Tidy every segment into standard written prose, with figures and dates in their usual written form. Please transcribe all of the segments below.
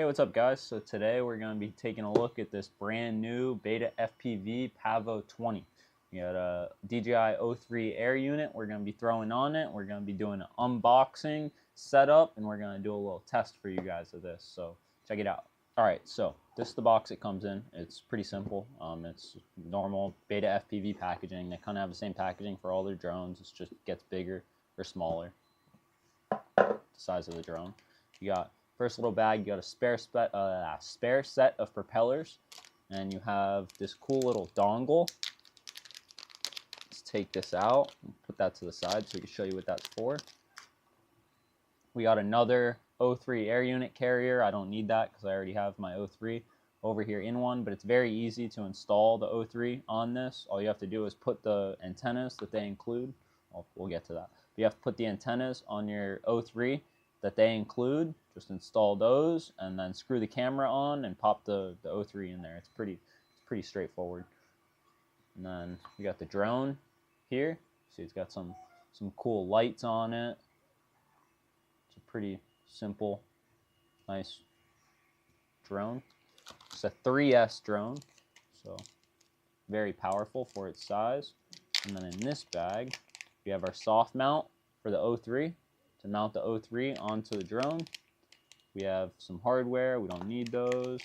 Hey, what's up guys? So today we're going to be taking a look at this brand new BetaFPV Pavo 20. We got a DJI O3 air unit we're going to be throwing on it. We're going to be doing an unboxing setup and we're going to do a little test for you guys of this. So check it out. Alright, so this is the box it comes in. It's pretty simple. It's normal BetaFPV packaging. They kind of have the same packaging for all their drones. It just gets bigger or smaller, the size of the drone. You got first little bag, you got a spare set of propellers, and you have this cool little dongle. Let's take this out and put that to the side so we can show you what that's for. We got another O3 air unit carrier. I don't need that because I already have my O3 over here in one, but it's very easy to install the O3 on this. All you have to do is put the antennas that they include. Well, we'll get to that. But you have to put the antennas on your O3 that they include. Just install those and then screw the camera on and pop the O3 in there. It's pretty straightforward. And then we got the drone here. See, it's got some cool lights on it. It's a pretty simple, nice drone. It's a 3S drone, so very powerful for its size. And then in this bag, we have our soft mount for the O3 to mount the O3 onto the drone. We have some hardware. We don't need those.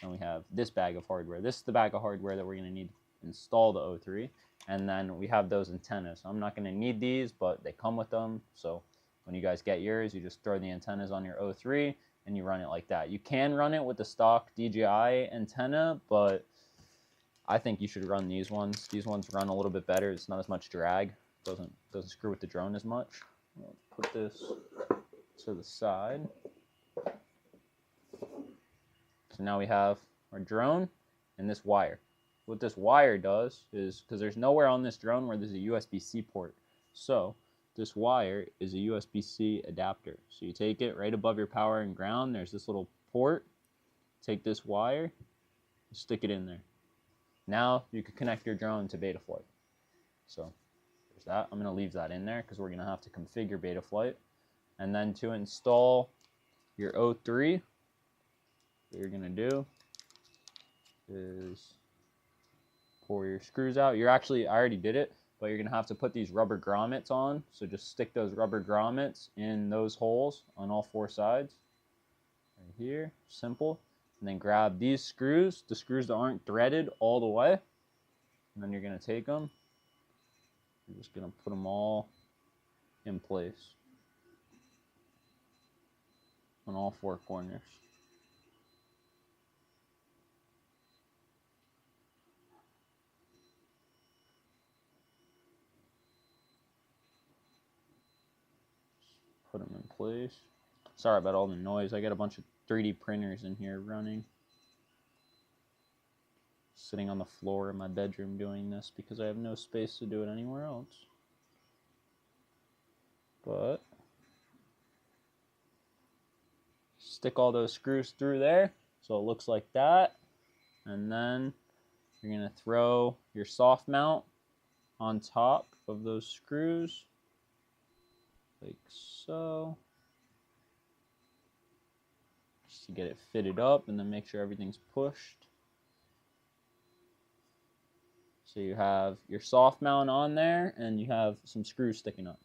And we have this bag of hardware. This is the bag of hardware that we're going to need to install the O3. And then we have those antennas. I'm not going to need these, but they come with them. So when you guys get yours, you just throw the antennas on your O3 and you run it like that. You can run it with the stock DJI antenna, but I think you should run these ones. These ones run a little bit better. It's not as much drag. Doesn't screw with the drone as much. I'll put this to the side. So now we have our drone and this wire. What this wire does is, because there's nowhere on this drone where there's a USB-C port, so this wire is a USB-C adapter. So you take it right above your power and ground, there's this little port, take this wire, stick it in there. Now you can connect your drone to Betaflight. So there's that. I'm going to leave that in there because we're going to have to configure Betaflight. And then to install your O3, what you're going to do is pour your screws out. I already did it, but you're going to have to put these rubber grommets on. So just stick those rubber grommets in those holes on all four sides. Right here, simple. And then grab these screws, the screws that aren't threaded all the way. And then you're going to take them. You're just going to put them all in place on all four corners. Put them in place. Sorry about all the noise. I got a bunch of 3D printers in here running. Sitting on the floor in my bedroom doing this because I have no space to do it anywhere else. But stick all those screws through there so it looks like that. And then you're going to throw your soft mount on top of those screws like so, just to get it fitted up, and then make sure everything's pushed. So you have your soft mount on there and you have some screws sticking up.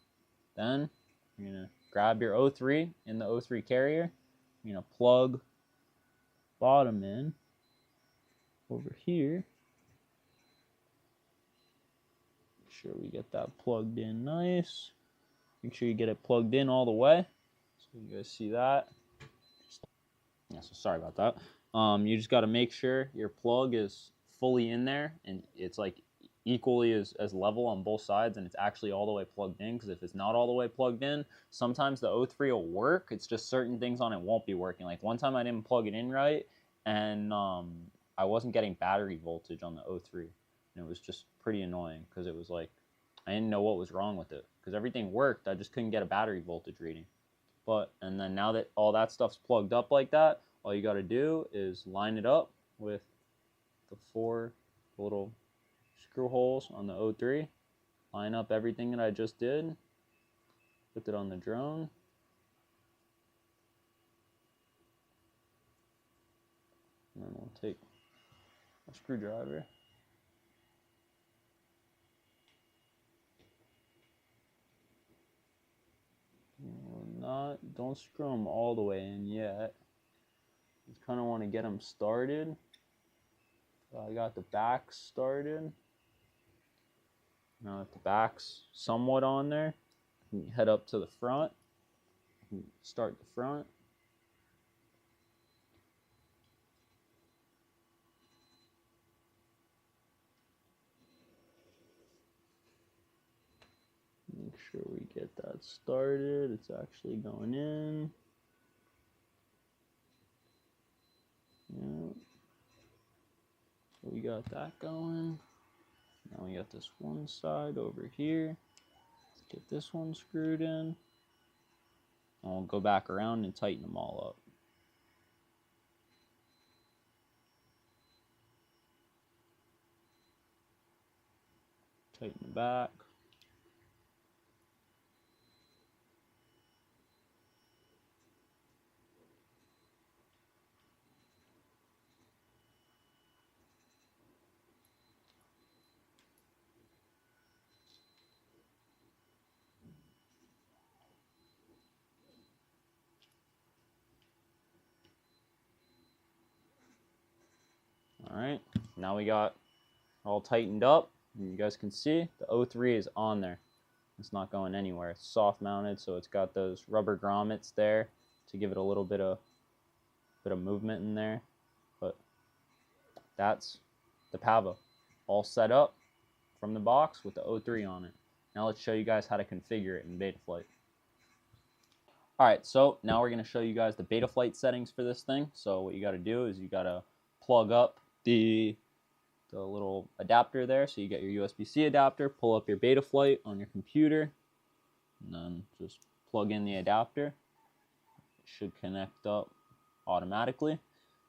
Then you're going to grab your O3 in the O3 carrier. You're going to plug bottom in over here. Make sure we get that plugged in nice. Make sure you get it plugged in all the way. So you guys see that. Yeah, so sorry about that. You just got to make sure your plug is fully in there and it's like equally as level on both sides, and it's actually all the way plugged in, because if it's not all the way plugged in, sometimes the O3 will work. It's just certain things on it won't be working. Like one time I didn't plug it in right, and I wasn't getting battery voltage on the O3, and it was just pretty annoying because it was like I didn't know what was wrong with it because everything worked. I just couldn't get a battery voltage reading. And then now that all that stuff's plugged up like that, all you got to do is line it up with the 4 little screw holes on the O3. Line up everything that I just did. Put it on the drone. And then we'll take a screwdriver. Don't screw them all the way in yet. Just kind of want to get them started. I got the back started. Now that the back's somewhat on there, you can head up to the front. Start the front. Make sure we get that started. It's actually going in. Yeah. So we got that going. Now we got this one side over here. Let's get this one screwed in. And we'll go back around and tighten them all up. Tighten the back. Alright, now we got all tightened up. And you guys can see the O3 is on there. It's not going anywhere. It's soft mounted, so it's got those rubber grommets there to give it a little bit of movement in there. But that's the Pavo all set up from the box with the O3 on it. Now let's show you guys how to configure it in Betaflight. Alright, so now we're going to show you guys the Betaflight settings for this thing. So what you got to do is you got to plug up the little adapter there. So you get your USB-C adapter, pull up your Betaflight on your computer, and then just plug in the adapter. It should connect up automatically.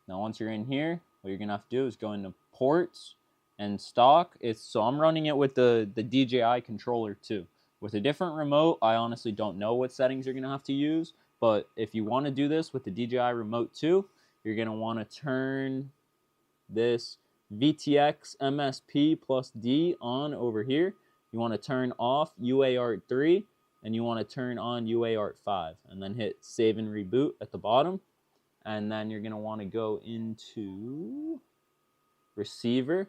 Now once you're in here, what you're going to have to do is go into ports and stock. So I'm running it with the DJI controller too. With a different remote, I honestly don't know what settings you're going to have to use, but if you want to do this with the DJI remote too, you're going to want to turn this VTX MSP plus D on over here. You want to turn off UART 3 and you want to turn on UART 5 and then hit save and reboot at the bottom. And then you're going to want to go into receiver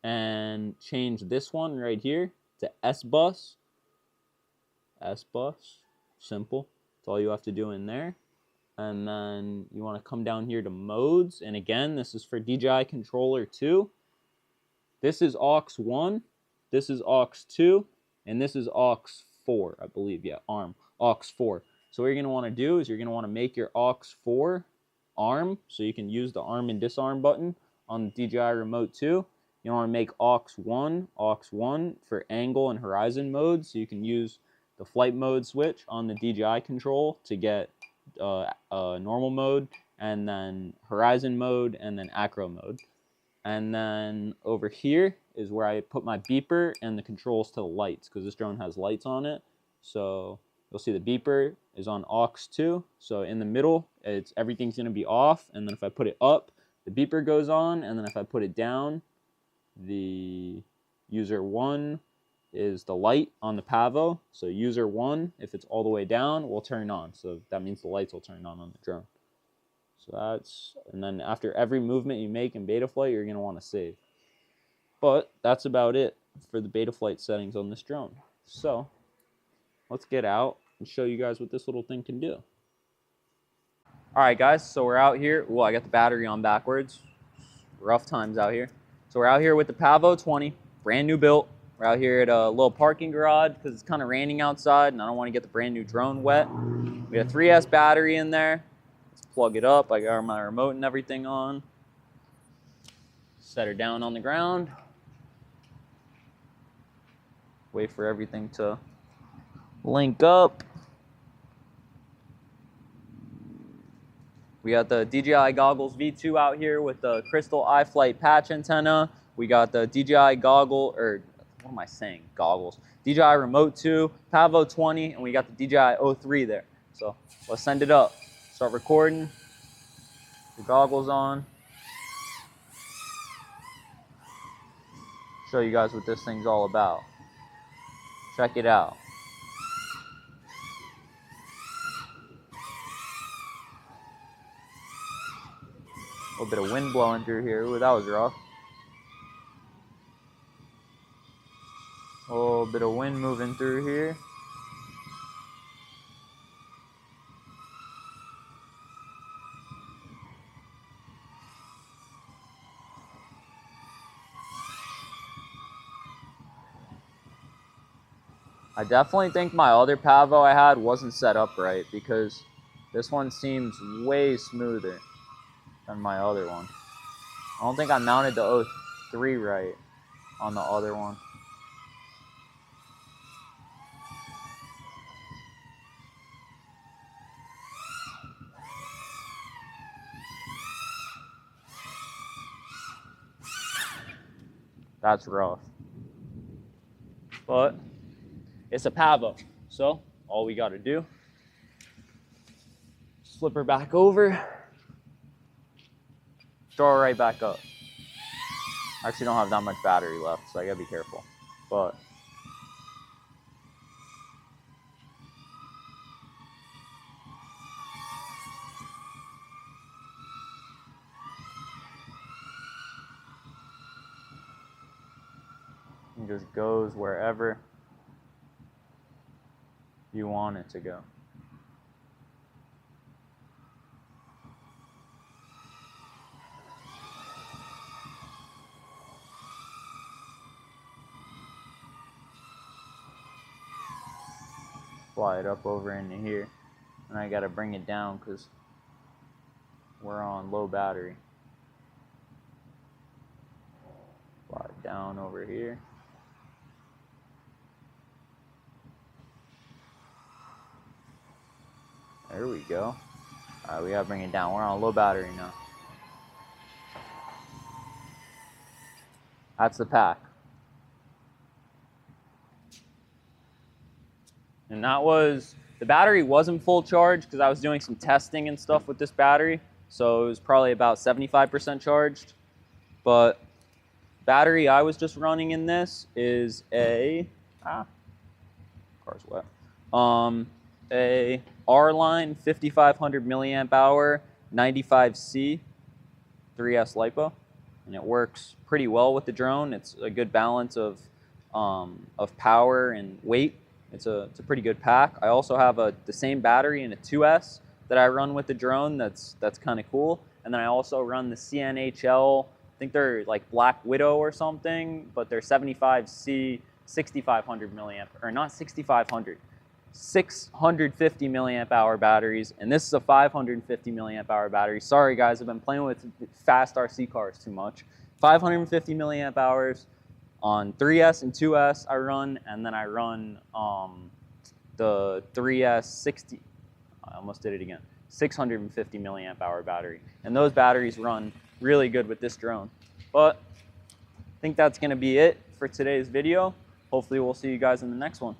and change this one right here to S-Bus. S-Bus, simple. That's all you have to do in there. And then you want to come down here to modes. And again, this is for DJI controller 2. This is aux 1. This is aux 2. And this is aux 4, I believe. Yeah, ARM. Aux 4. So what you're going to want to do is you're going to want to make your aux 4 ARM. So you can use the arm and disarm button on the DJI remote 2. You want to make aux 1 for angle and horizon mode. So you can use the flight mode switch on the DJI control to get normal mode, and then horizon mode, and then acro mode. And then over here is where I put my beeper and the controls to the lights, because this drone has lights on it. So you'll see the beeper is on aux 2. So in the middle, everything's going to be off. And then if I put it up, the beeper goes on. And then if I put it down, the user 1 is the light on the Pavo. So user 1, if it's all the way down, will turn on. So that means the lights will turn on the drone. So and then after every movement you make in Betaflight, you're going to want to save. But that's about it for the Betaflight settings on this drone. So let's get out and show you guys what this little thing can do. Alright guys, so we're out here. Ooh, I got the battery on backwards. Rough times out here. So we're out here with the Pavo 20, brand new built. We're out here at a little parking garage because it's kind of raining outside and I don't want to get the brand new drone wet. We got a 3S battery in there. Let's plug it up. I got my remote and everything on. Set her down on the ground. Wait for everything to link up. We got the DJI Goggles V2 out here with the Crystal iFlight patch antenna. We got the DJI Goggle, or what am I saying? Goggles. DJI Remote 2, Pavo 20, and we got the DJI O3 there. So let's send it up. Start recording. The goggles on. show you guys what this thing's all about. Check it out. A little bit of wind blowing through here. Ooh, that was rough. A little bit of wind moving through here. I definitely think my other Pavo I had wasn't set up right, because this one seems way smoother than my other one. I don't think I mounted the 03 right on the other one. That's rough. But it's a Pavo, so all we got to do, flip her back over, throw her right back up. I actually don't have that much battery left, so I gotta be careful. But it just goes wherever you want it to go. Fly it up over into here, and I gotta bring it down because we're on low battery. Fly it down over here. There we go. All right, we gotta bring it down. We're on low battery now. That's the pack. And that was, the battery wasn't full charge because I was doing some testing and stuff with this battery. So it was probably about 75% charged. But battery I was just running in this is a, car's wet. A R-Line 5500 milliamp hour 95C 3S LiPo. And it works pretty well with the drone. It's a good balance of power and weight. It's a pretty good pack. I also have the same battery in a 2S that I run with the drone. That's kind of cool. And then I also run the CNHL. I think they're like Black Widow or something, but they're 75C 6500 milliamp, or not 6500, 650 milliamp hour batteries. And this is a 550 milliamp hour battery. Sorry guys, I've been playing with fast RC cars too much. 550 milliamp hours. On 3S and 2S I run, and then I run the 3S 60, I almost did it again, 650 milliamp hour battery. And those batteries run really good with this drone. But I think that's gonna be it for today's video. Hopefully we'll see you guys in the next one.